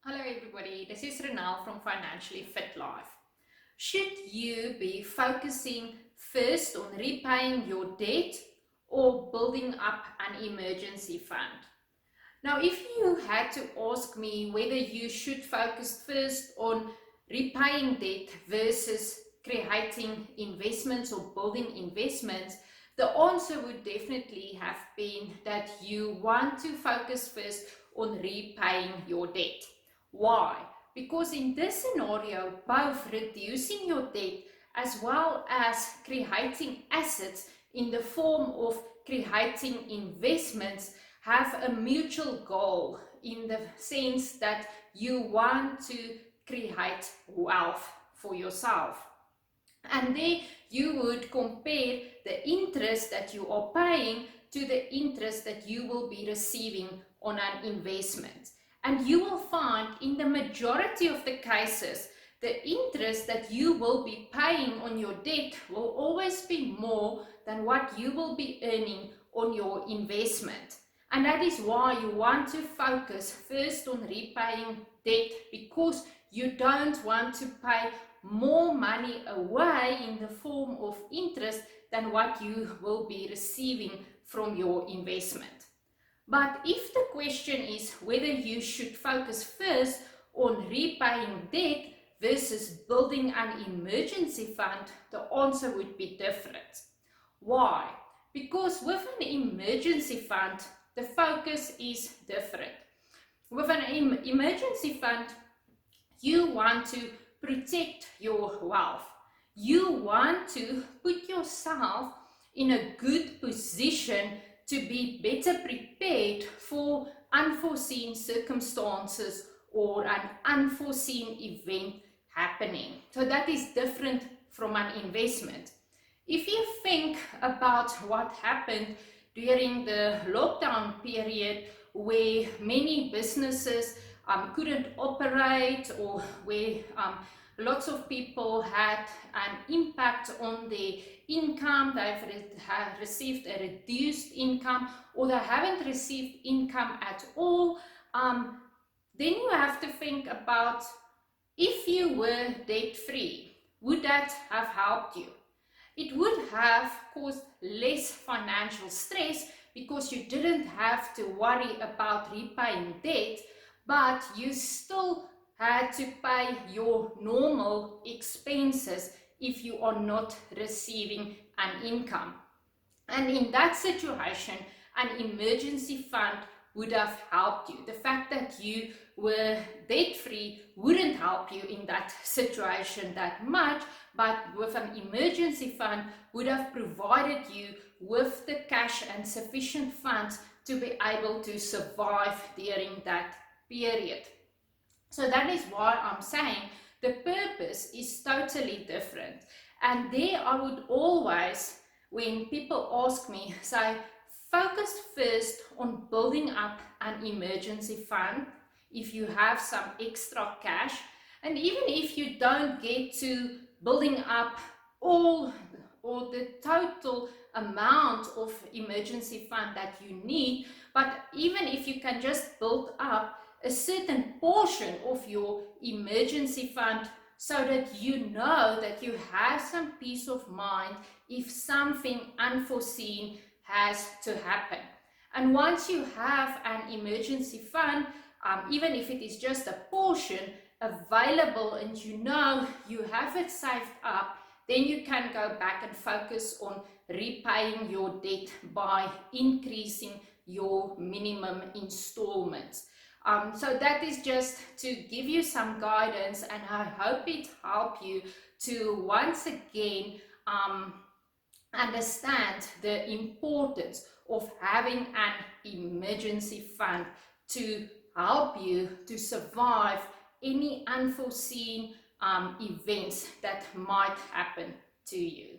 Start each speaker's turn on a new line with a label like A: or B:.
A: Hello everybody, this is Ronel from Financially Fit Life. Should you be focusing first on repaying your debt or building up an emergency fund? Now, if you had to ask me whether you should focus first on repaying debt versus creating investments or building investments, the answer would definitely have been that you want to focus first on repaying your debt. Why? Because in this scenario, both reducing your debt as well as creating assets in the form of creating investments have a mutual goal, in the sense that you want to create wealth for yourself. And there you would compare the interest that you are paying to the interest that you will be receiving on an investment. And you will find in the majority of the cases, the interest that you will be paying on your debt will always be more than what you will be earning on your investment. And that is why you want to focus first on repaying debt, because you don't want to pay more money away in the form of interest than what you will be receiving from your investment. But if the question is whether you should focus first on repaying debt versus building an emergency fund, the answer would be different. Why? Because with an emergency fund, the focus is different. With an emergency fund, you want to protect your wealth. You want to put yourself in a good position to be better prepared for unforeseen circumstances or an unforeseen event happening. So that is different from an investment. If you think about what happened during the lockdown period, where many businesses couldn't operate, or where lots of people had an impact on their income, have received a reduced income, or they haven't received income at all, then you have to think about, if you were debt-free, would that have helped you? It would have caused less financial stress because you didn't have to worry about repaying debt, but you still had to pay your normal expenses if you are not receiving an income. And in that situation, an emergency fund would have helped you. The fact that you were debt-free wouldn't help you in that situation that much, but with an emergency fund would have provided you with the cash and sufficient funds to be able to survive during that period. So that is why I'm saying the purpose is totally different. And there I would always, when people ask me, say, focus first on building up an emergency fund if you have some extra cash. And even if you don't get to building up all or the total amount of emergency fund that you need, but even if you can just build up a certain portion of your emergency fund, so that you know that you have some peace of mind if something unforeseen has to happen. And once you have an emergency fund, even if it is just a portion available and you know you have it saved up, then you can go back and focus on repaying your debt by increasing your minimum installments. So that is just to give you some guidance, and I hope it helped you to once again understand the importance of having an emergency fund to help you to survive any unforeseen events that might happen to you.